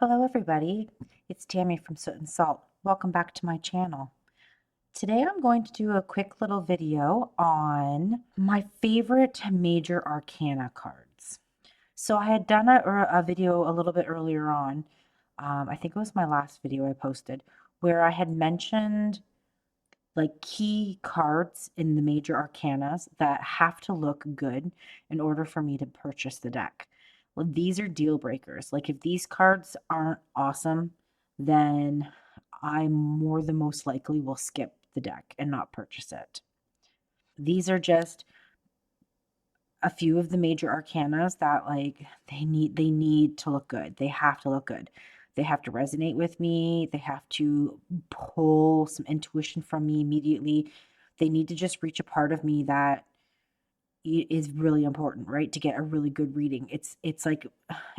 Hello everybody, it's Tammy from Soot Salt. Welcome back to my channel. Today I'm going to do a quick little video on my favorite Major Arcana cards. So I had done a video a little bit earlier on, I think it was my last video I posted, where I had mentioned like key cards in the Major Arcanas that have to look good in order for me to purchase the deck. Well, these are deal breakers. Like if these cards aren't awesome, then I more than most likely will skip the deck and not purchase it. These are just a few of the Major Arcanas that like they need to look good. They have to look good. They have to resonate with me. They have to pull some intuition from me immediately. They need to just reach a part of me that is really important, right? To get a really good reading. It's like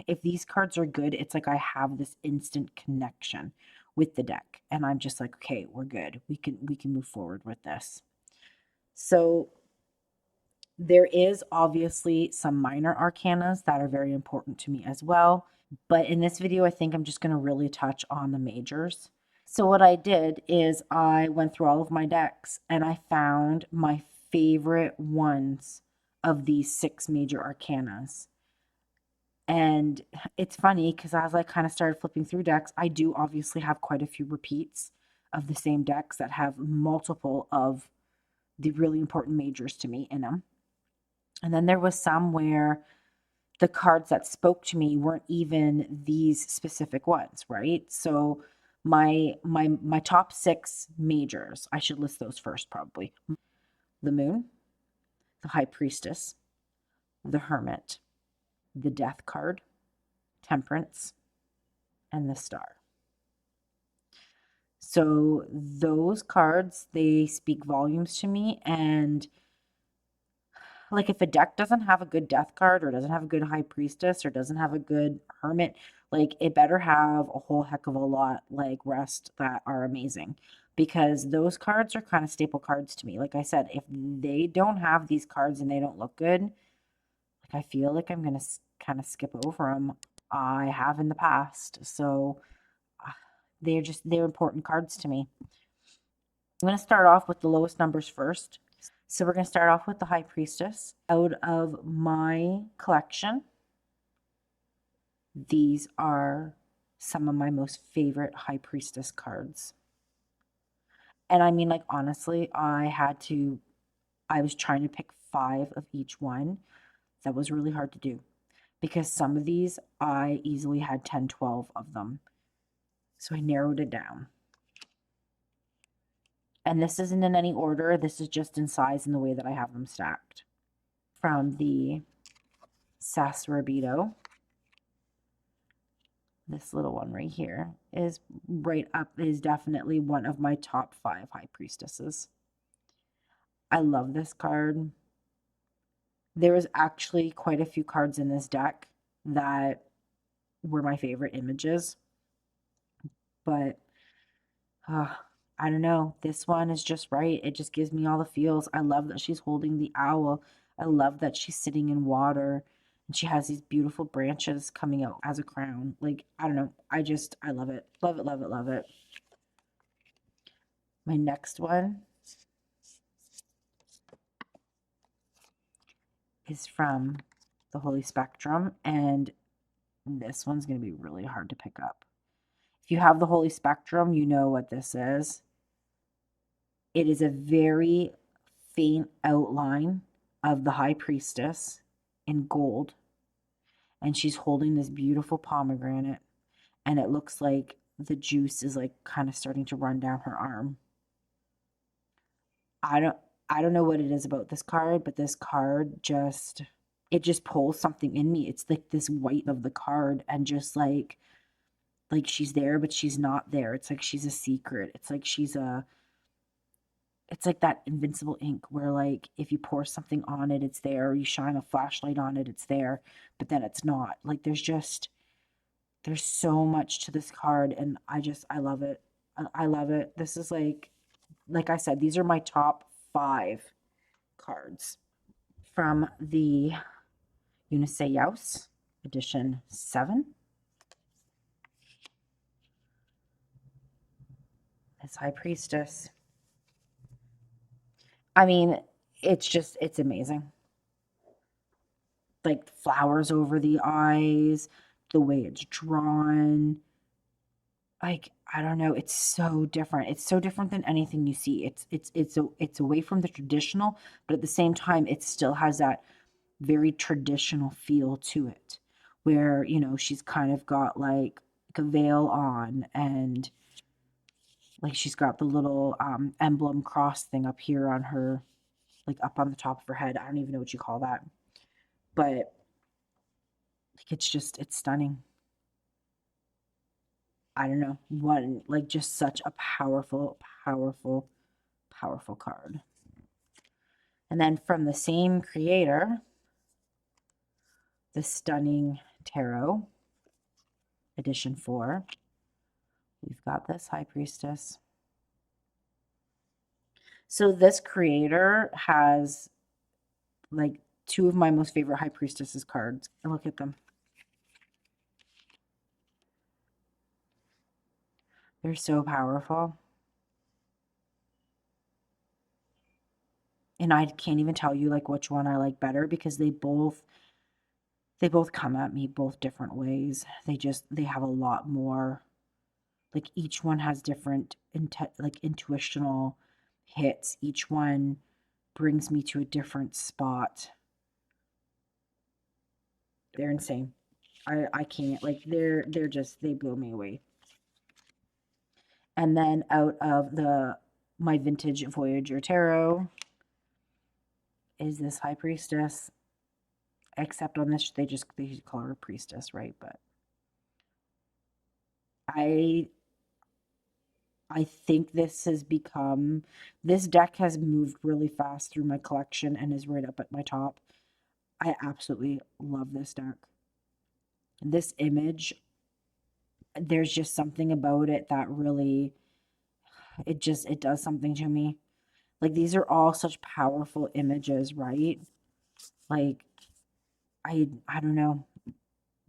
if these cards are good, it's like I have this instant connection with the deck and I'm just like, okay, we're good. We can move forward with this. So there is obviously some minor arcanas that are very important to me as well. But in this video, I think I'm just going to really touch on the majors. So what I did is I went through all of my decks and I found my favorite ones of these 6 major arcanas. And it's funny because as I kind of started flipping through decks, I do obviously have quite a few repeats of the same decks that have multiple of the really important majors to me in them. And then there was some where the cards that spoke to me weren't even these specific ones, right? So my top 6 majors, I should list those first probably. The Moon, the High Priestess, the Hermit, the Death card, Temperance, and the Star. So those cards, they speak volumes to me, and like if a deck doesn't have a good death card or doesn't have a good high priestess or doesn't have a good hermit, like it better have a whole heck of a lot like rest that are amazing, because those cards are kind of staple cards to me. Like I said, if they don't have these cards and they don't look good, like I feel like I'm going to kind of skip over them. I have in the past. So they're important cards to me. I'm going to start off with the lowest numbers first. So we're going to start off with the High Priestess. Out of my collection, these are some of my most favorite High Priestess cards. And I mean, like, honestly, I was trying to pick 5 of each one. That was really hard to do because some of these I easily had 10, 12 of them. So I narrowed it down. And this isn't in any order. This is just in size and the way that I have them stacked. From the Sassarabito, this little one right here is definitely one of my top 5 High Priestesses. I love this card. There was actually quite a few cards in this deck that were my favorite images, but I don't know. This one is just right. It just gives me all the feels. I love that she's holding the owl. I love that she's sitting in water and she has these beautiful branches coming out as a crown. Like, I don't know. I love it. Love it, love it, love it. My next one is from the Holy Spectrum, and this one's going to be really hard to pick up. If you have the Holy Spectrum, you know what this is. It is a very faint outline of the High Priestess in gold, and she's holding this beautiful pomegranate, and it looks like the juice is like kind of starting to run down her arm. I don't I don't know what it is about this card, but this card just it just pulls something in me. It's like this white of the card and just like she's there but she's not there. It's like she's a secret. It's like that invincible ink where like if you pour something on it, it's there. You shine a flashlight on it, it's there, but then it's not. Like there's so much to this card and I love it. I love it. This is like I said, these are my top 5 cards from the Uniseyaus edition 7. This High Priestess. I mean, it's amazing. Like flowers over the eyes, the way it's drawn. Like, I don't know, it's so different. It's so different than anything you see. It's away from the traditional, but at the same time, it still has that very traditional feel to it, where, she's kind of got like a veil on, and like she's got the little emblem cross thing up here on her, like up on the top of her head. I don't even know what you call that, but like it's stunning. I don't know, one like just such a powerful, powerful, powerful card. And then from the same creator, the Stunning Tarot, edition 4, we've got this High Priestess. So this creator has like two of my most favorite High Priestesses cards. And look at them. They're so powerful. And I can't even tell you like which one I like better, because they both come at me both different ways. They have a lot more, like each one has different like intuitional hits. Each one brings me to a different spot. They're insane. I can't, like they're just, they blow me away. And then out of my vintage Voyager Tarot is this High Priestess. Except on this, they call her a priestess, right? But I I think this deck has moved really fast through my collection and is right up at my top. I absolutely love this deck. This image, there's just something about it that really, it does something to me. Like these are all such powerful images, right? Like I don't know.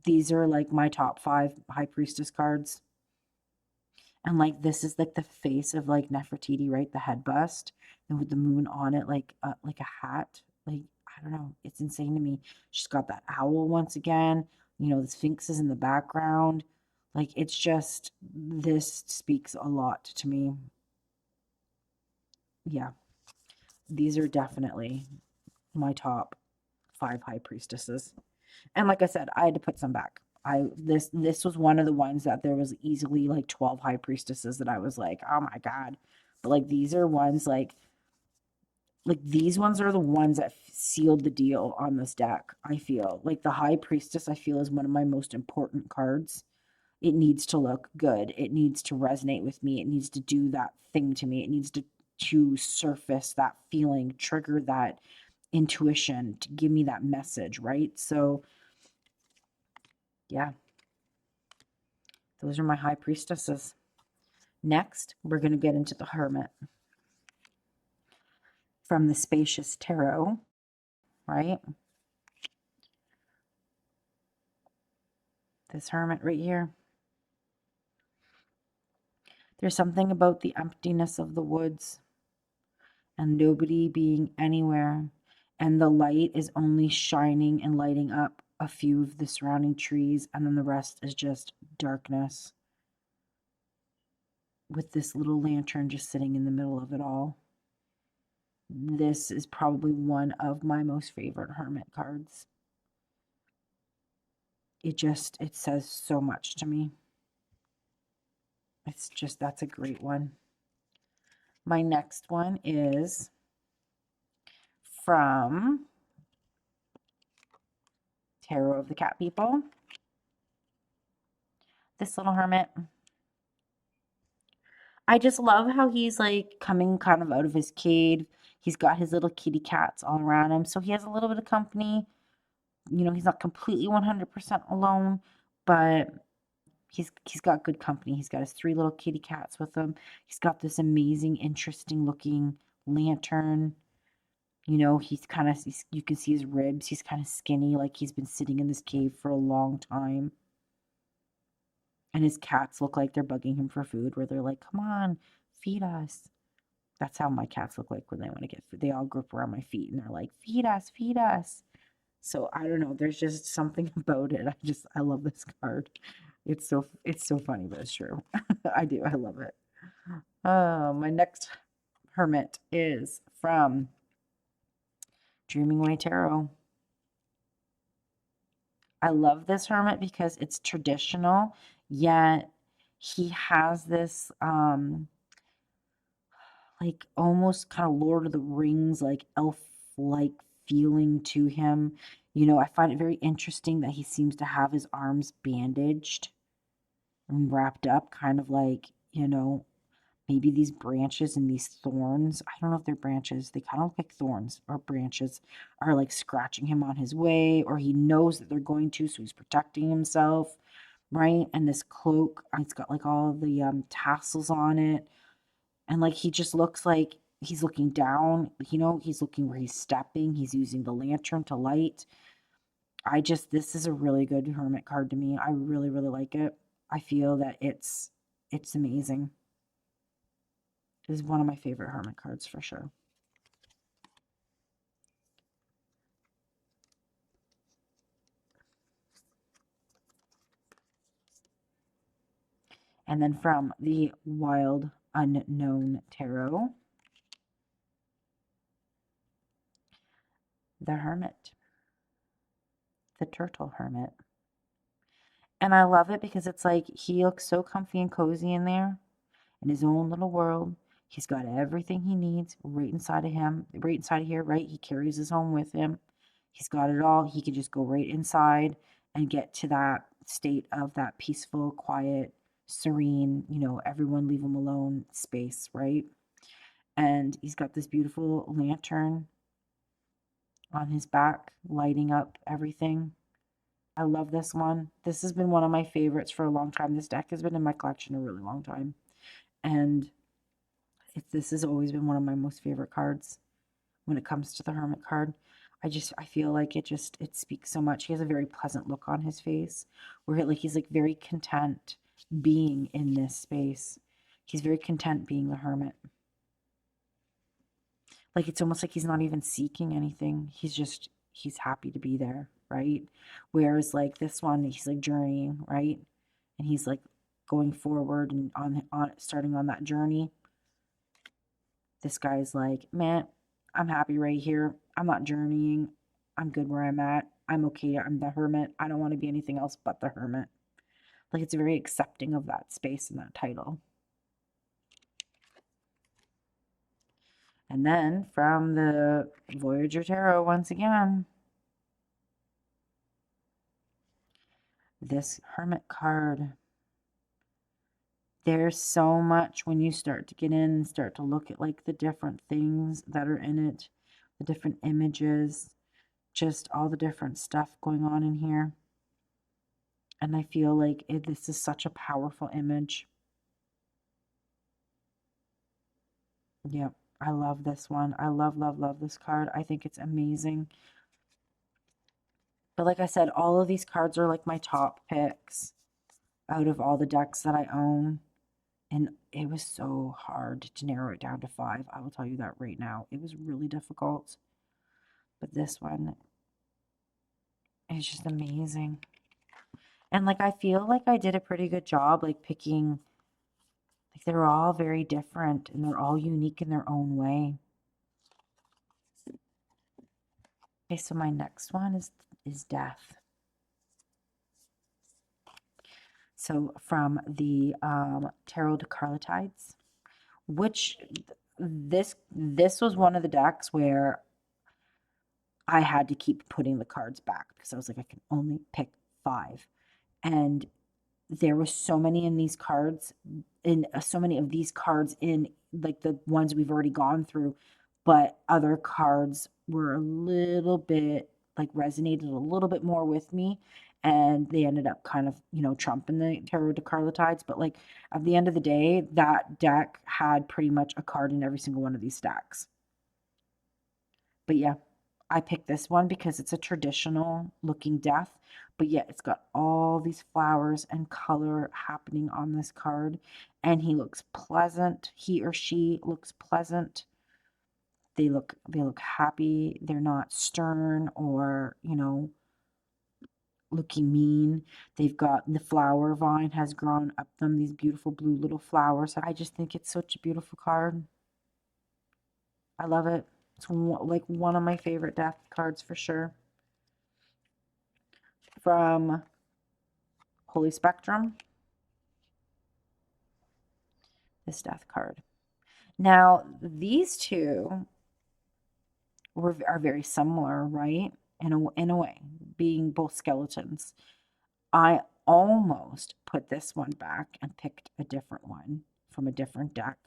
These are like my top 5 High Priestess cards. And like this is like the face of like Nefertiti, right? The head bust, and with the moon on it, like a hat. Like I don't know, it's insane to me. She's got that owl once again. The Sphinx is in the background. Like it's just, this speaks a lot to me. Yeah, these are definitely my top 5 High Priestesses. And like I said, I had to put some back. This was one of the ones that there was easily like 12 High Priestesses that I was like, oh my god. But like these are ones like these ones are the ones that sealed the deal on this deck. I feel like the High Priestess, I feel, is one of my most important cards. It needs to look good. It needs to resonate with me. It needs to do that thing to me. It needs to surface that feeling, trigger that intuition, to give me that message, right? So yeah, those are my High Priestesses. Next, we're going to get into the Hermit from the Spacious Tarot, right? This Hermit right here. There's something about the emptiness of the woods and nobody being anywhere, and the light is only shining and lighting up a few of the surrounding trees, and then the rest is just darkness, with this little lantern just sitting in the middle of it all. This is probably one of my most favorite Hermit cards. It says so much to me. That's a great one. My next one is from Tarot of the Cat People. This little hermit. I just love how he's like coming kind of out of his cave. He's got his little kitty cats all around him, so he has a little bit of company. He's not completely 100% alone, but he's got good company. He's got his 3 little kitty cats with him. He's got this amazing, interesting looking lantern. He's kind of, you can see his ribs. He's kind of skinny, like he's been sitting in this cave for a long time. And his cats look like they're bugging him for food, where they're like, come on, feed us. That's how my cats look like when they want to get food. They all grip around my feet and they're like, feed us, feed us. So I don't know. There's just something about it. I love this card. It's so funny, but it's true. I do. I love it. My next hermit is from Dreaming Way Tarot. I love this hermit because it's traditional, yet he has this like almost kind of Lord of the Rings, like elf-like feeling to him. You know, I find it very interesting that he seems to have his arms bandaged and wrapped up, kind of like, maybe these branches and these thorns. I don't know if they're branches. They kind of look like thorns or branches are like scratching him on his way, or he knows that they're going to, so he's protecting himself, right? And this cloak, it's got like all the tassels on it. And like he just looks like he's looking down, he's looking where he's stepping. He's using the lantern to light. This is a really good hermit card to me. I really, really like it. I feel that it's amazing. It is one of my favorite hermit cards for sure. And then from the Wild Unknown Tarot, the Hermit, the Turtle Hermit. And I love it because it's like he looks so comfy and cozy in there in his own little world. He's got everything he needs right inside of him, right inside of here, right? He carries his home with him. He's got it all. He can just go right inside and get to that state of that peaceful, quiet, serene, everyone leave him alone space, right? And he's got this beautiful lantern on his back, lighting up everything. I love this one. This has been one of my favorites for a long time. This deck has been in my collection a really long time. And this has always been one of my most favorite cards when it comes to the Hermit card. I feel like it speaks so much. He has a very pleasant look on his face where he's like very content being in this space. He's very content being the hermit. Like it's almost like he's not even seeking anything. He's happy to be there, right? Whereas like this one, he's like journeying, right? And he's like going forward and on starting on that journey. This guy's like, man, I'm happy right here. I'm not journeying. I'm good where I'm at. I'm okay. I'm the hermit. I don't want to be anything else but the hermit. Like it's very accepting of that space and that title. And then from the Voyager Tarot, once again, this Hermit card. There's so much when you start to get in and start to look at like the different things that are in it, the different images, just all the different stuff going on in here. And I feel like this is such a powerful image. Yep, I love this one. I love, love, love this card. I think it's amazing. But like I said, all of these cards are like my top picks out of all the decks that I own. And it was so hard to narrow it down to 5. I will tell you that right now. It was really difficult. But this one is just amazing. And like I feel like I did a pretty good job like picking, like they're all very different and they're all unique in their own way. Okay, so my next one is Death. So from the Tarot de Carlotides, which this was one of the decks where I had to keep putting the cards back because I was like, I can only pick 5. And there were so many in these cards, in so many of these cards in like the ones we've already gone through, but other cards were a little bit like resonated a little bit more with me. And they ended up kind of, trumping the Tarot de Carlotides. But like at the end of the day, that deck had pretty much a card in every single one of these stacks. But yeah, I picked this one because it's a traditional looking death, but yet it's got all these flowers and color happening on this card. And he looks pleasant. He or she looks pleasant. They look happy. They're not stern or, looking mean. They've got the flower vine has grown up them, these beautiful blue little flowers. I just think it's such a beautiful card. I love it. It's like one of my favorite death cards for sure. From Holy Spectrum, this death card. Now, these two are very similar, right? In a way, being both skeletons. I almost put this one back and picked a different one from a different deck.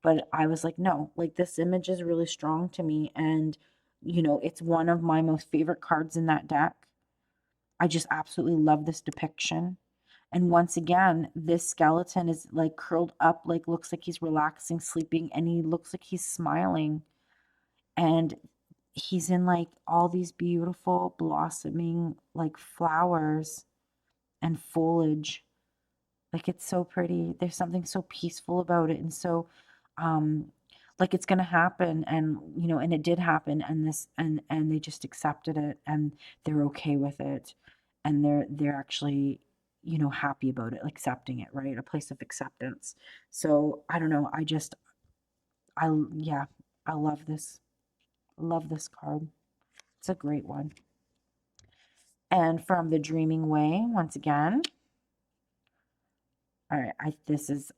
But I was like, no, like this image is really strong to me. And, it's one of my most favorite cards in that deck. I just absolutely love this depiction. And once again, this skeleton is like curled up, like looks like he's relaxing, sleeping, and he looks like he's smiling. And he's in like all these beautiful blossoming like flowers and foliage. Like it's so pretty. There's something so peaceful about it and so um like it's gonna happen and and it did happen and this and they just accepted it and they're okay with it and they're actually happy about it, accepting it, right? A place of acceptance. So I don't know. I yeah, I love this. Love this card. It's a great one. And from the Dreaming Way, once again. All right,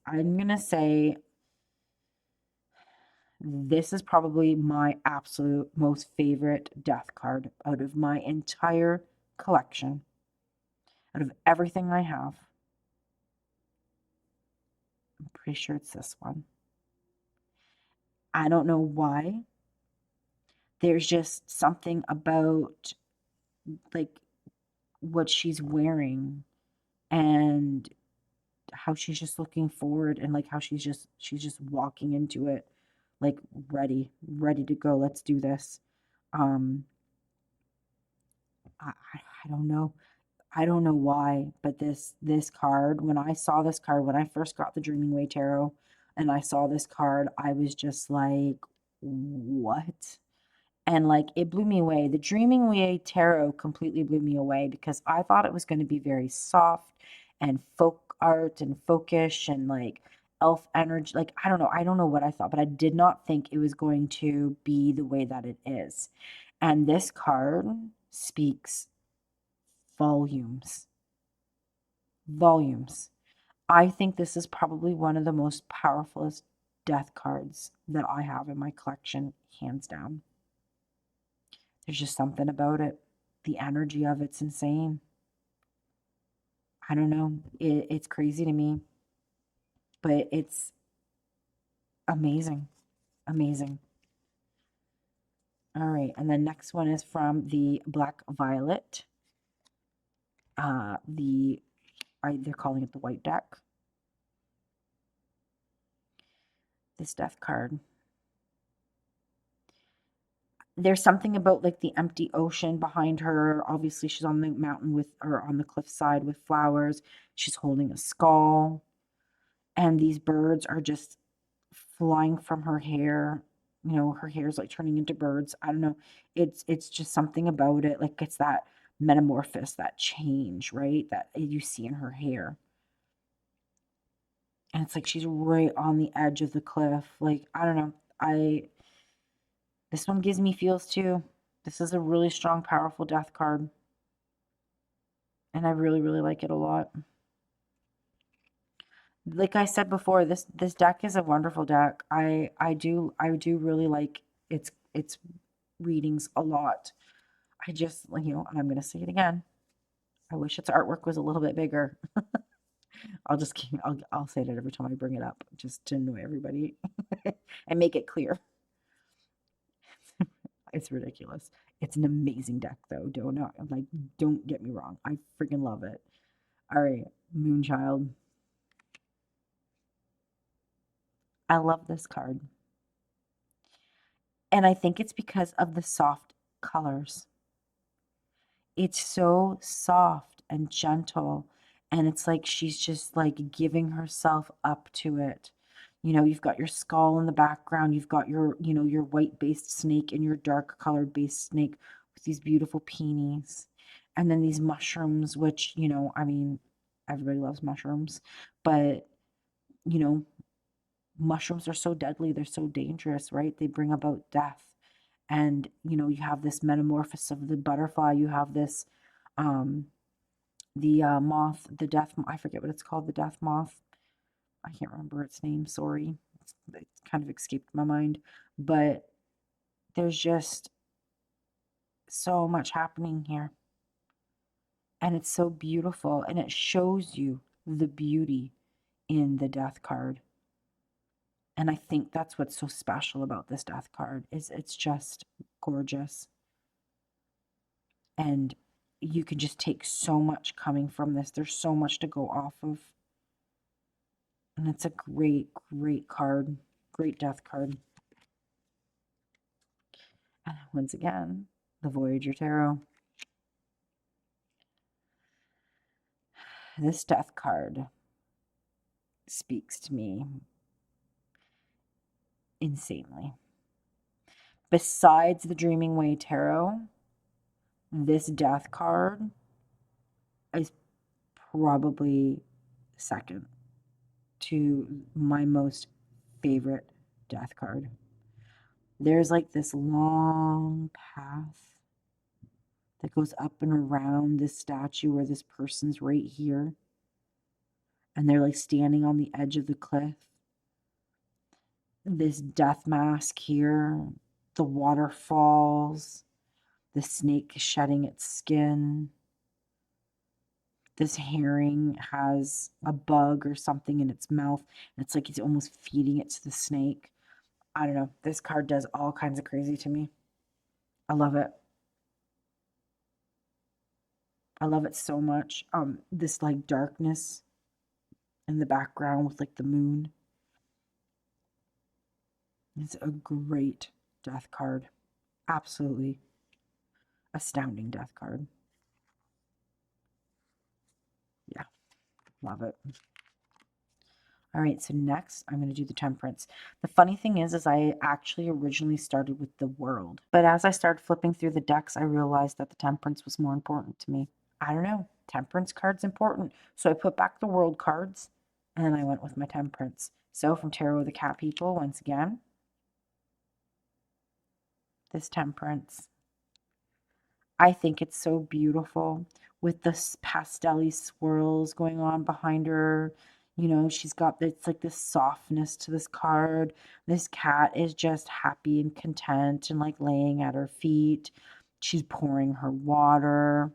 I'm gonna say this is probably my absolute most favorite death card out of my entire collection, out of everything I have. I'm pretty sure it's this one. I don't know why. There's just something about like what she's wearing and how she's just looking forward and like how she's just walking into it like ready to go. Let's do this. Um I don't know. I don't know why, but this card, when I saw this card, when I first got the Dreaming Way Tarot and I saw this card, I was just like, what? And like it blew me away. The Dreaming Way Tarot completely blew me away because I thought it was going to be very soft and folk art and folkish and like elf energy. Like I don't know what I thought, but I did not think it was going to be the way that it is. And this card speaks volumes. Volumes. I think this is probably one of the most powerful death cards that I have in my collection, hands down. There's just something about it. The energy of it's insane. I don't know. It's crazy to me, but it's amazing. Amazing. All right. And the next one is from the Black Violet. They're calling it the white deck. This death card. There's something about like the empty ocean behind her. Obviously, she's on the mountain with or on the cliffside with flowers. She's holding a skull, and these birds are just flying from her hair. Her hair's like turning into birds. I don't know. It's just something about it. Like it's that metamorphosis, that change, right? That you see in her hair. And it's like she's right on the edge of the cliff. Like, I don't know. I This one gives me feels too. This is a really strong, powerful death card. And I really, really like it a lot. Like I said before, this deck is a wonderful deck. I do really like its readings a lot. I just, and I'm gonna say it again. I wish its artwork was a little bit bigger. I'll say that every time I bring it up, just to annoy everybody and make it clear. It's ridiculous. It's an amazing deck though. Don't get me wrong. I freaking love it. All right, Moonchild. I love this card. And I think it's because of the soft colors. It's so soft and gentle, and it's like she's just like giving herself up to it. You know, you've got your skull in the background, you've got your, you know, your white based snake and your dark colored based snake with these beautiful peonies. And then these mushrooms, which, you know, I mean, everybody loves mushrooms, but, you know, mushrooms are so deadly, they're so dangerous, right? They bring about death. And, you know, you have this metamorphosis of the butterfly, you have this, um, the moth, the death, I forget what it's called, the death moth. I can't remember its name, sorry. It kind of escaped my mind. But there's just so much happening here. And it's so beautiful. And it shows you the beauty in the death card. And I think that's what's so special about this death card is it's just gorgeous. And you can just take so much coming from this. There's so much to go off of. And it's a great, great card. Great death card. And once again, the Voyager Tarot. This death card speaks to me insanely. Besides the Dreaming Way Tarot, this death card is probably second to my most favorite death card. There's like this long path that goes up and around this statue where this person's right here. And they're like standing on the edge of the cliff. This death mask here, the waterfalls, the snake shedding its skin. This herring has a bug or something in its mouth, and it's like he's almost feeding it to the snake. I don't know. This card does all kinds of crazy to me. I love it. I love it so much. This like darkness in the background with like the moon. It's a great death card. Absolutely astounding death card. Yeah, love it. All right, so next I'm going to do the temperance. The funny thing is I actually originally started with the world, but as I started flipping through the decks, I realized that the temperance was more important to me. I don't know, temperance card's important. So I put back the world cards and then I went with my temperance. So from Tarot of the Cat People, once again, this temperance. I think it's so beautiful with the pastel-y swirls going on behind her. You know, she's got it's like this softness to this card. This cat is just happy and content and like laying at her feet. She's pouring her water.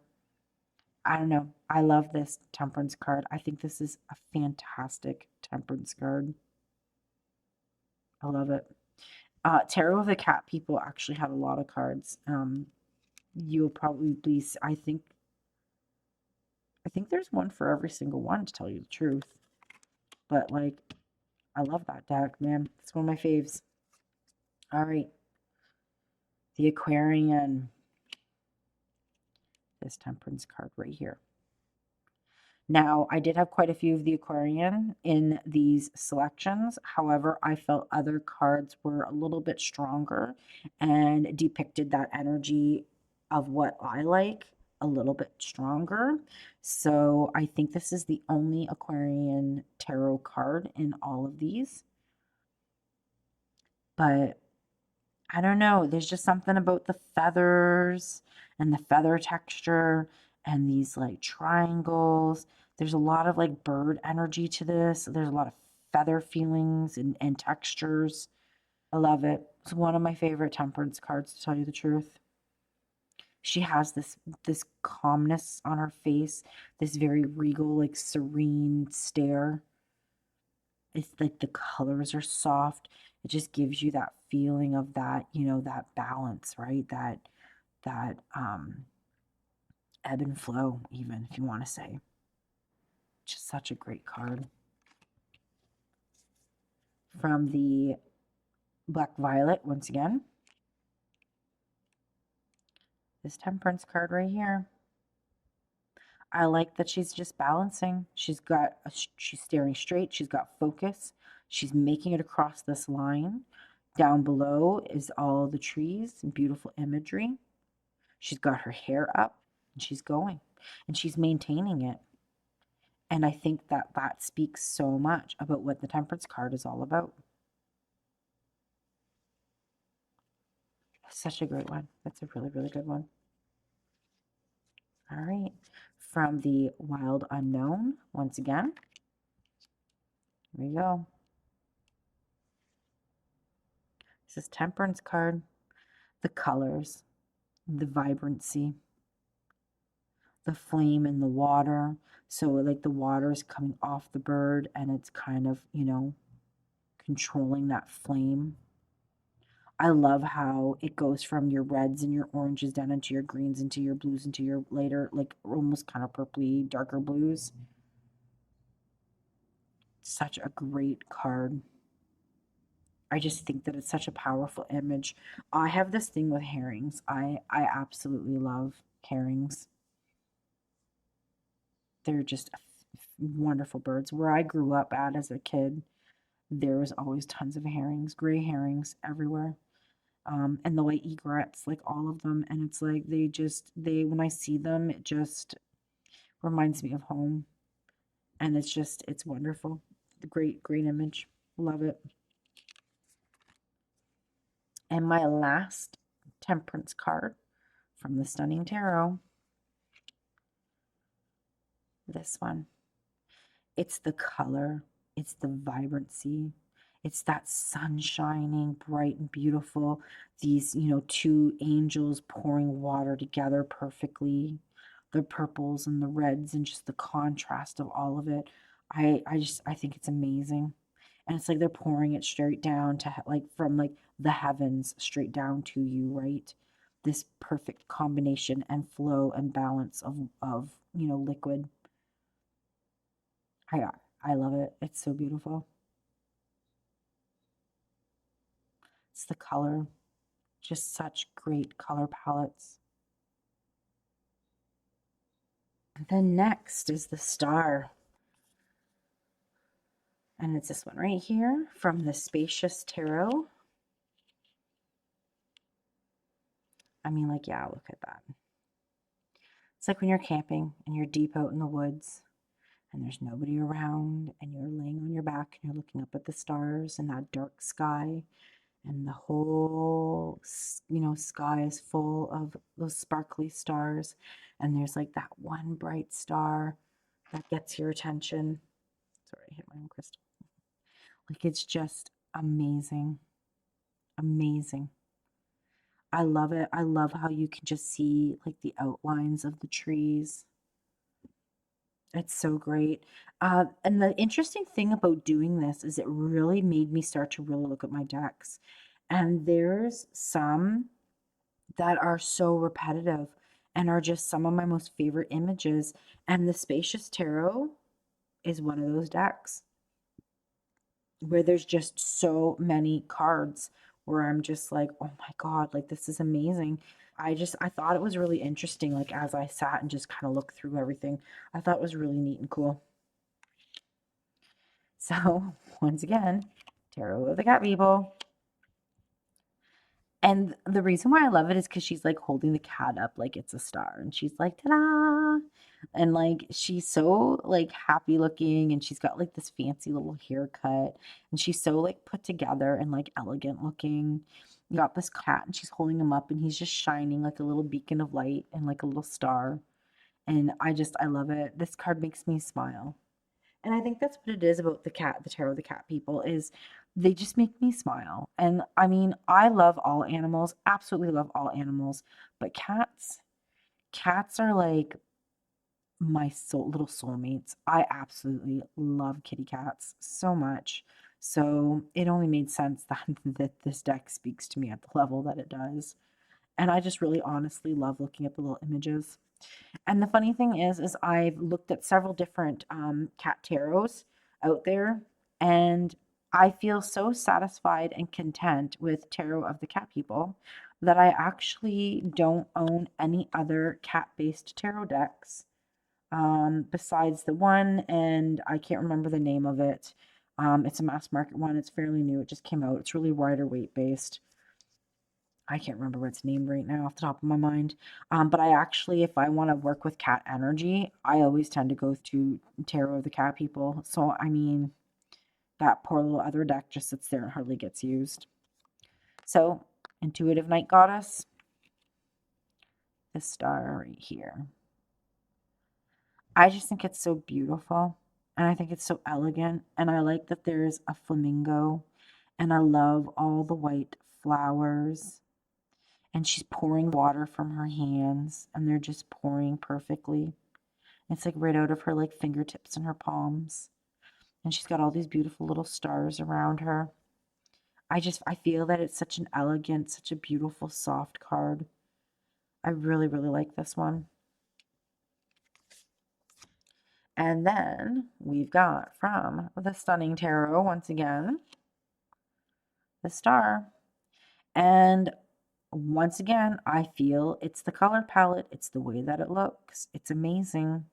I don't know. I love this temperance card. I think this is a fantastic temperance card. I love it. Tarot of the Cat People actually had a lot of cards. You'll probably, I think there's one for every single one, to tell you the truth. But, like, I love that deck, man. It's one of my faves. All right. The Aquarian. This temperance card right here. Now, I did have quite a few of the Aquarian in these selections. However, I felt other cards were a little bit stronger and depicted that energy of what I like a little bit stronger. So I think this is the only Aquarian tarot card in all of these. But I don't know. There's just something about the feathers and the feather texture and these like triangles. There's a lot of like bird energy to this. There's a lot of feather feelings and textures. I love it. It's one of my favorite temperance cards, to tell you the truth. She has this calmness on her face, this very regal, like serene stare. It's like the colors are soft. It just gives you that feeling of that, you know, that balance, right? That ebb and flow, even if you want to say. Just such a great card. From the Black Violet, once again. this Temperance card right here. I like that she's just balancing. She's staring straight. She's got focus. She's making it across this line. Down below is all the trees and beautiful imagery. She's got her hair up and she's going and she's maintaining it. And I think that that speaks so much about what the Temperance card is all about. Such a great one. That's a really, really good one. All right. From the Wild Unknown, once again. Here we go. This is Temperance card. The colors, the vibrancy, the flame in the water. So like the water is coming off the bird and it's kind of, controlling that flame. I love how it goes from your reds and your oranges down into your greens, into your blues, into your later, like almost kind of purpley, darker blues. Such a great card. I just think that it's such a powerful image. I have this thing with herrings. I absolutely love herrings. They're just wonderful birds. Where I grew up at as a kid, there was always tons of herrings, gray herrings everywhere. And the white egrets, like all of them. And it's like when I see them, it just reminds me of home. And it's wonderful. Great, great image. Love it. And my last Temperance card from the Stunning Tarot. This one. It's the color, it's the vibrancy, it's that sun shining bright and beautiful. These, two angels pouring water together perfectly. The purples and the reds and just the contrast of all of it. I think it's amazing. And it's like they're pouring it straight down to from the heavens straight down to you, right? This perfect combination and flow and balance of liquid. I I love it. It's so beautiful. It's the color, just such great color palettes. Then next is the star. And it's this one right here from the Spacious Tarot. I mean, yeah, look at that. It's like when you're camping and you're deep out in the woods and there's nobody around and you're laying on your back and you're looking up at the stars and that dark sky, and the whole sky is full of those sparkly stars, and there's like that one bright star that gets your attention. Sorry, I hit my own crystal. Like, it's just amazing. Amazing. I love it. I love how you can just see like the outlines of the trees. It's so great. And the interesting thing about doing this is it really made me start to really look at my decks. And there's some that are so repetitive and are just some of my most favorite images. And the Spacious Tarot is one of those decks where there's just so many cards where I'm just like, oh my God, like this is amazing. I thought it was really interesting, like as I sat and just kind of looked through everything. I thought it was really neat and cool. So once again, Tarot of the Cat People. And the reason why I love it is because she's like holding the cat up like it's a star. And she's like, ta-da! And like she's so like happy looking, and she's got like this fancy little haircut. And she's so like put together and like elegant looking. You got this cat and she's holding him up and he's just shining like a little beacon of light and like a little star. And I love it. This card makes me smile. And I think that's what it is about the Tarot of the Cat People, is they just make me smile. And I mean, I love all animals, absolutely love all animals, but cats are like my little soulmates. I absolutely love kitty cats so much. So it only made sense that this deck speaks to me at the level that it does. And I just really honestly love looking at the little images. And the funny thing is I've looked at several different cat tarots out there, and I feel so satisfied and content with Tarot of the Cat People that I actually don't own any other cat-based tarot decks besides the one, and I can't remember the name of it. It's a mass market one. It's fairly new. It just came out. It's really rider weight based. I can't remember what its name right now off the top of my mind. But I actually, if I want to work with cat energy, I always tend to go to Tarot of the Cat People. So, I mean, that poor little other deck just sits there and hardly gets used. So, Intuitive Night Goddess, this star right here. I just think it's so beautiful and I think it's so elegant. And I like that there's a flamingo and I love all the white flowers. And she's pouring water from her hands and they're just pouring perfectly. It's like right out of her like fingertips and her palms. And she's got all these beautiful little stars around her. I feel that it's such an elegant, such a beautiful, soft card. I really, really like this one. And then we've got from the Stunning Tarot, once again, the Star. And once again, I feel it's the color palette, it's the way that it looks. It's amazing.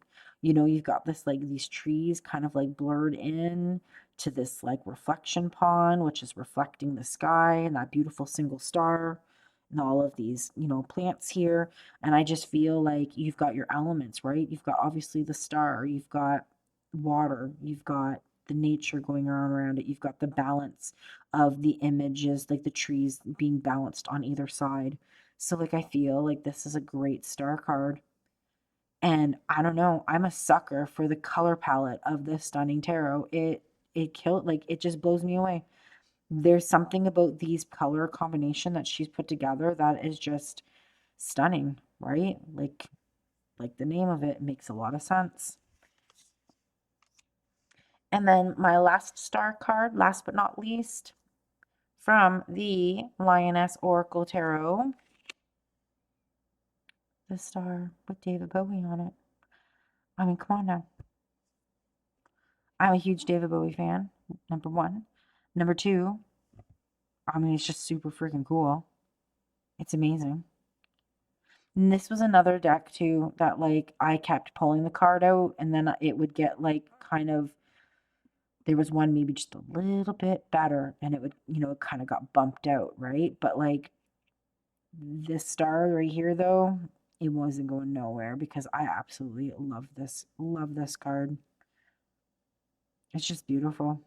You know, you've got this like these trees kind of like blurred in to this like reflection pond, which is reflecting the sky and that beautiful single star and all of these, you know, plants here. And I just feel like you've got your elements, right? You've got obviously the star, you've got water, you've got the nature going around it, you've got the balance of the images, like the trees being balanced on either side. So, like, I feel like this is a great star card. And I don't know, I'm a sucker for the color palette of this Stunning Tarot. It killed, like, it just blows me away. There's something about these color combination that she's put together that is just stunning, right? Like the name of it makes a lot of sense. And then my last star card, last but not least, from the Lioness Oracle Tarot, the star with David Bowie on it. I mean, come on now. I'm a huge David Bowie fan, number one. Number two, I mean, it's just super freaking cool. It's amazing. And this was another deck too that like I kept pulling the card out and then it would get like kind of there was one maybe just a little bit better and it would, you know, it kind of got bumped out, right? But like this star right here though, it wasn't going nowhere because I absolutely love this card. It's just beautiful.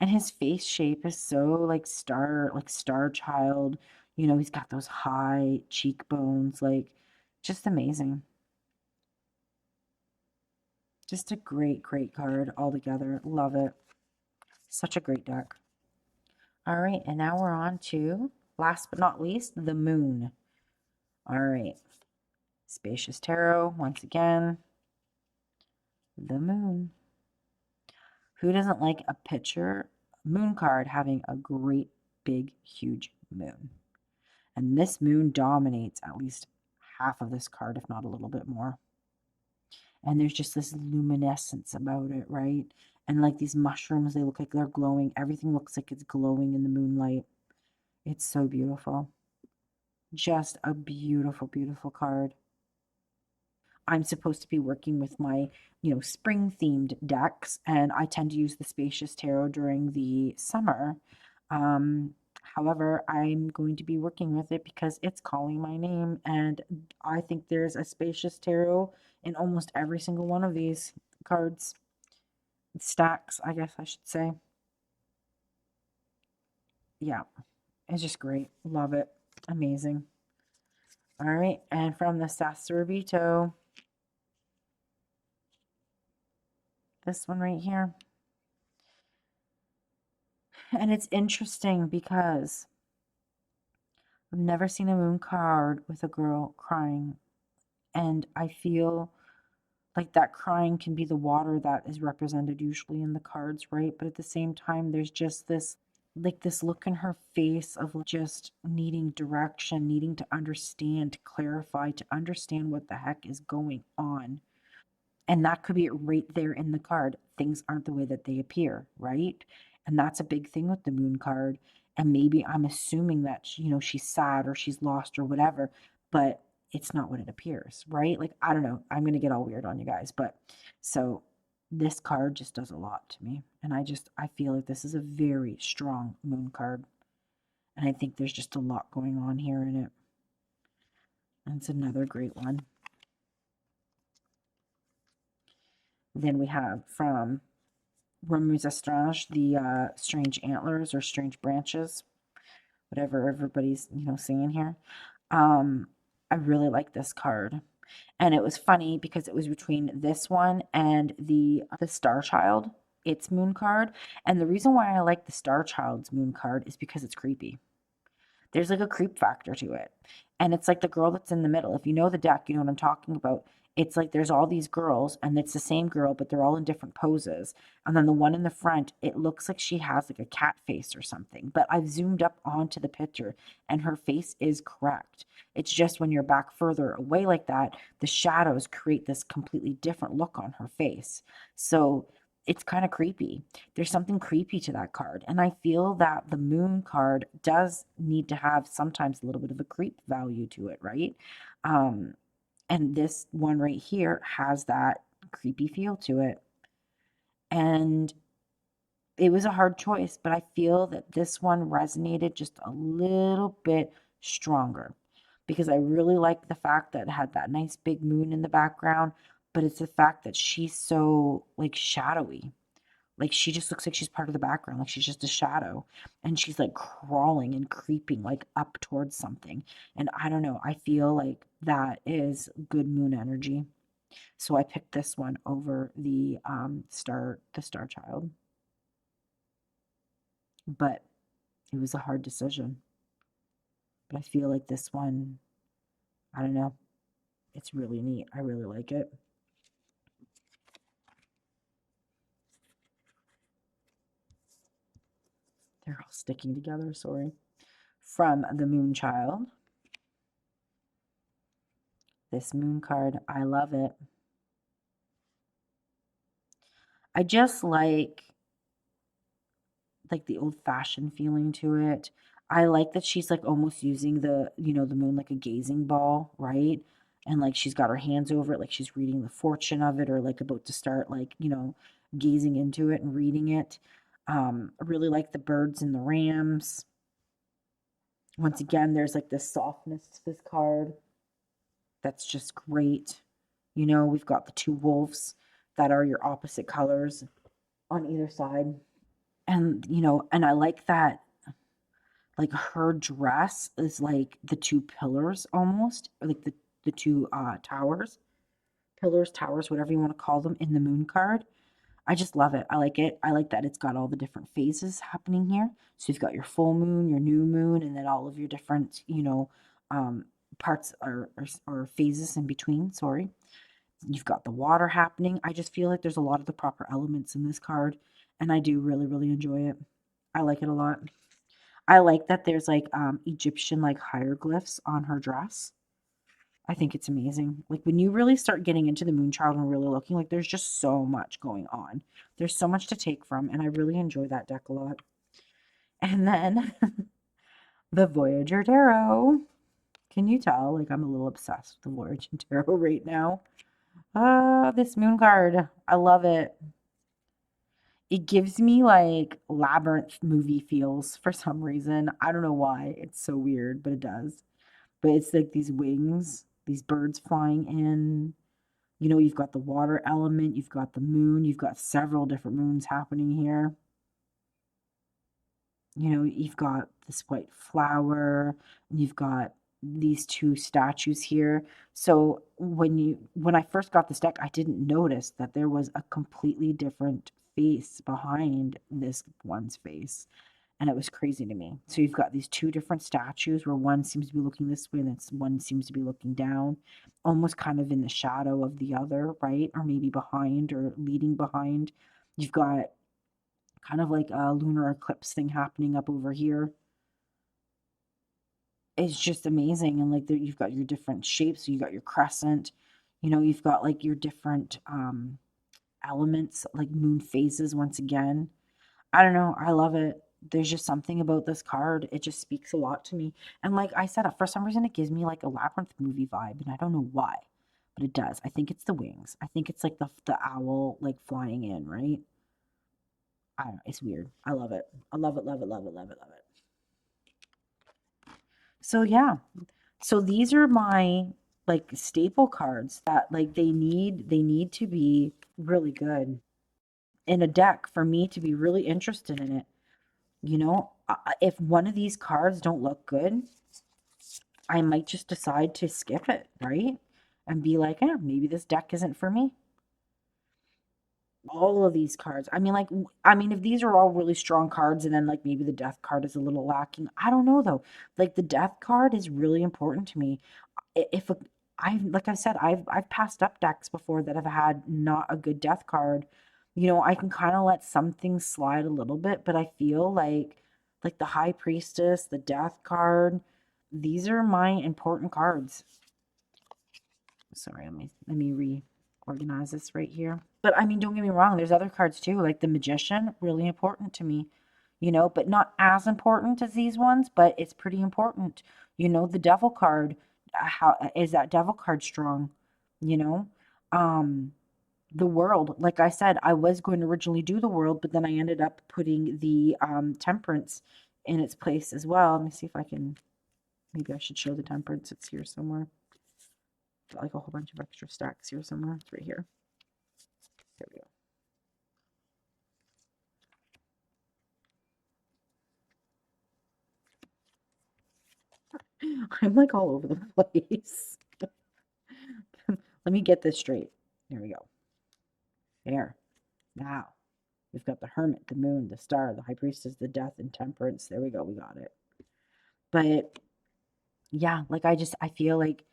And his face shape is so like star child. You know, he's got those high cheekbones, like just amazing. Just a great, great card altogether. Love it. Such a great deck. All right, and now we're on to last but not least, the moon. All right. Spacious Tarot, once again, the moon. Who doesn't like a picture moon card having a great big huge moon? And this moon dominates at least half of this card, if not a little bit more. And there's just this luminescence about it, right? And like these mushrooms, they look like they're glowing. Everything looks like it's glowing in the moonlight. It's so beautiful. Just a beautiful, beautiful card. I'm supposed to be working with my, you know, spring themed decks, and I tend to use the Spacious Tarot during the summer. Um, However, I'm going to be working with it because it's calling my name, and I think there's a Spacious Tarot in almost every single one of these cards. Stacks, I guess I should say. Yeah, it's just great. Love it. Amazing. All right, and from the Sassorabito, this one right here. And it's interesting because I've never seen a moon card with a girl crying. And I feel like that crying can be the water that is represented usually in the cards, right? But at the same time, there's just this like this look in her face of just needing direction, needing to understand, to clarify, to understand what the heck is going on. And that could be right there in the card. Things aren't the way that they appear, right? And that's a big thing with the moon card And maybe I'm assuming that, she's sad or she's lost or whatever, but it's not what it appears, right? Like, I don't know. I'm going to get all weird on you guys, but so this card just does a lot to me. And I feel like this is a very strong moon card. And I think there's just a lot going on here in it. And it's another great one. Then we have from Remous Estrange, the strange antlers or strange branches, whatever everybody's, saying here. I really like this card. And it was funny because it was between this one and the Star Child, its moon card. And the reason why I like the Star Child's moon card is because it's creepy. There's like a creep factor to it. And it's like the girl that's in the middle. If you know the deck, you know what I'm talking about. It's like there's all these girls, and it's the same girl, but they're all in different poses. And then the one in the front, it looks like she has like a cat face or something. But I've zoomed up onto the picture, and her face is correct. It's just when you're back further away like that, the shadows create this completely different look on her face. So it's kind of creepy. There's something creepy to that card. And I feel that the moon card does need to have sometimes a little bit of a creep value to it, right? Um, and this one right here has that creepy feel to it. And it was a hard choice, but I feel that this one resonated just a little bit stronger because I really like the fact that it had that nice big moon in the background, but it's the fact that she's so like shadowy. Like she just looks like she's part of the background, like she's just a shadow. And she's like crawling and creeping like up towards something. And I don't know, I feel like that is good moon energy. So I picked this one over the Star Child. But it was a hard decision. But I feel like this one, I don't know, it's really neat. I really like it. They're all sticking together, sorry. From the Moon Child. This moon card, I love it. I just like the old-fashioned feeling to it. I like that she's like almost using the moon like a gazing ball, right? And like she's got her hands over it, like she's reading the fortune of it, or like about to start like, gazing into it and reading it. I really like the birds and the rams. Once again, there's like this softness to this card that's just great. We've got the two wolves that are your opposite colors on either side. And I like that, like her dress is like the two pillars almost, or like the two towers, pillars, towers, whatever you want to call them in the moon card. I just love it. I like it. I like that it's got all the different phases happening here. So you've got your full moon, your new moon, and then all of your different, um, parts or phases in between. Sorry. You've got the water happening. I just feel like there's a lot of the proper elements in this card, and I do really, really enjoy it. I like it a lot. I like that there's like Egyptian like hieroglyphs on her dress. I think it's amazing. Like when you really start getting into the Moonchild and really looking, like there's just so much going on. There's so much to take from, and I really enjoy that deck a lot. And then the Voyager Tarot. Can you tell? Like I'm a little obsessed with the Voyager Tarot right now. This moon card. I love it. It gives me like Labyrinth movie feels for some reason. I don't know why. It's so weird, but it does. But it's like these wings, these birds flying in. You've got the water element, you've got the moon, you've got several different moons happening here. You've got this white flower, and you've got these two statues here. So when I first got this deck, I didn't notice that there was a completely different face behind this one's face. And it was crazy to me. So you've got these two different statues where one seems to be looking this way and one seems to be looking down, almost kind of in the shadow of the other, right? Or maybe behind or leading behind. You've got kind of like a lunar eclipse thing happening up over here. It's just amazing. And like you've got your different shapes. So you got your crescent, you've got like your different elements, like moon phases once again. I don't know. I love it. there's just something about this card. It just speaks a lot to me. And like I said, for some reason, it gives me like a Labyrinth movie vibe, and I don't know why, but it does. I think it's the wings. I think it's like the owl like flying in, right? I don't know. It's weird. I love it. I love it, love it, love it, love it, love it. So yeah. So these are my like staple cards that like they need to be really good in a deck for me to be really interested in it. You know, if one of these cards don't look good, I might just decide to skip it, right? And be like, eh, maybe this deck isn't for me. All of these cards. I mean, like, I mean, if these are all really strong cards and then like maybe the death card is a little lacking, I don't know though. Like the death card is really important to me. If a, I've like I said, I've passed up decks before that have had not a good death card. You know, I can kind of let some things slide a little bit, but I feel like the High Priestess, the death card, these are my important cards. Sorry, let me reorganize this right here. But I mean, don't get me wrong, there's other cards too, like the Magician, really important to me, you know, but not as important as these ones, but it's pretty important. You know, the Devil card, how is that Devil card strong? You know, um, the World, like I said, I was going to originally do the World, but then I ended up putting the Temperance in its place as well. Let me see if I can, maybe I should show the Temperance. It's here somewhere. Got like a whole bunch of extra stacks here somewhere. It's right here. There we go. I'm like all over the place. Let me get this straight. There we go. There. Now, we've got the Hermit, the Moon, the Star, the High Priestess, the Death, and Temperance. There we go. We got it. But yeah, like I feel like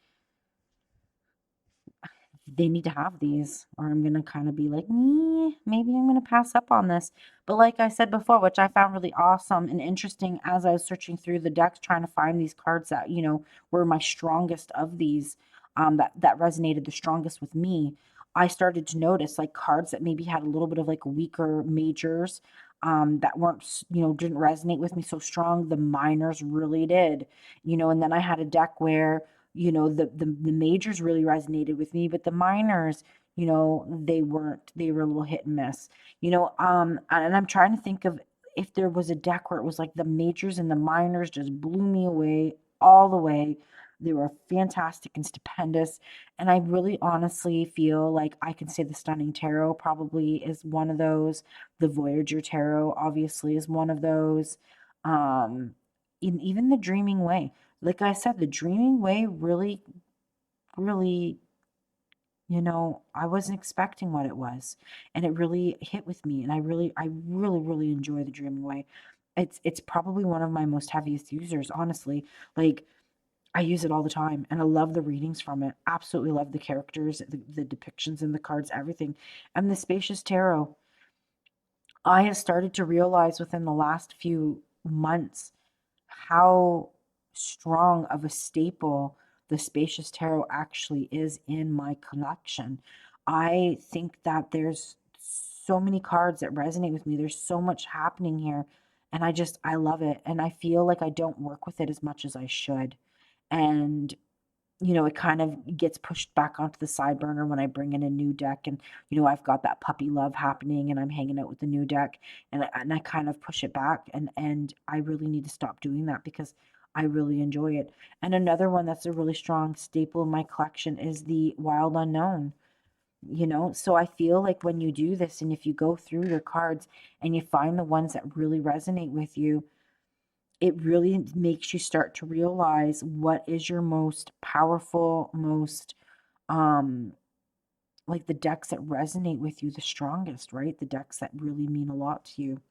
they need to have these, or I'm gonna kind of be like, maybe I'm gonna pass up on this. But like I said before, which I found really awesome and interesting as I was searching through the decks trying to find these cards that, you know, were my strongest of these, that resonated the strongest with me. I started to notice like cards that maybe had a little bit of like weaker majors, that weren't, you know, didn't resonate with me so strong. The minors really did, you know, and then I had a deck where, you know, the majors really resonated with me, but the minors, you know, they were a little hit and miss, you know. And I'm trying to think of if there was a deck where it was like the majors and the minors just blew me away all the way. They were fantastic and stupendous, and I really honestly feel like I can say the Stunning Tarot probably is one of those. The Voyager Tarot obviously is one of those. um even the Dreaming Way, like I said, the Dreaming Way really, really, you know, I wasn't expecting what it was, and it really hit with me, and I really enjoy the Dreaming Way. It's probably one of my most heaviest users, honestly. Like I use it all the time, and I love the readings from it. Absolutely love the characters, the depictions in the cards, everything. And the Spacious Tarot, I have started to realize within the last few months how strong of a staple the Spacious Tarot actually is in my collection. I think that there's so many cards that resonate with me. There's so much happening here, and I love it. And I feel like I don't work with it as much as I should. And you know, it kind of gets pushed back onto the side burner when I bring in a new deck, and you know, I've got that puppy love happening and I'm hanging out with the new deck, and I kind of push it back, and I really need to stop doing that because I really enjoy it. And another one that's a really strong staple in my collection is the Wild Unknown. You know, so I feel like when you do this and if you go through your cards and you find the ones that really resonate with you, it really makes you start to realize what is your most powerful, most um like the decks that resonate with you the strongest, right? The decks that really mean a lot to you.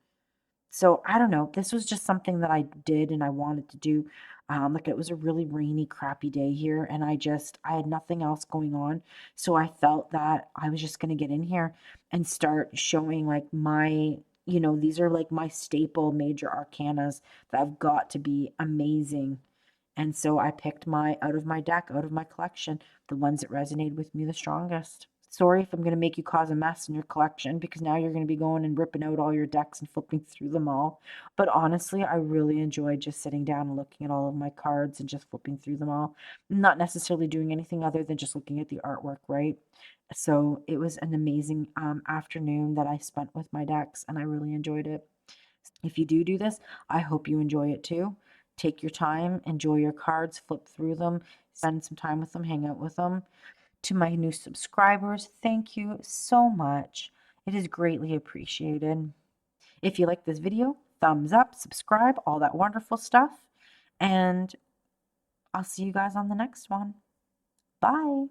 So I don't know. This was just something that I did and I wanted to do. Like it was a really rainy, crappy day here, and I had nothing else going on. So I felt that I was just gonna get in here and start showing like my, you know, these are like my staple major arcanas that have got to be amazing. And so I picked my out of my deck, out of my collection, the ones that resonated with me the strongest. Sorry if I'm going to make you cause a mess in your collection, because now you're going to be going and ripping out all your decks and flipping through them all. But honestly, I really enjoyed just sitting down and looking at all of my cards and just flipping through them all. Not necessarily doing anything other than just looking at the artwork, right? So it was an amazing afternoon that I spent with my decks, and I really enjoyed it. If you do this, I hope you enjoy it too. Take your time, enjoy your cards, flip through them, spend some time with them, hang out with them. To my new subscribers, thank you so much. It is greatly appreciated. If you like this video, thumbs up, subscribe, all that wonderful stuff. And I'll see you guys on the next one. Bye.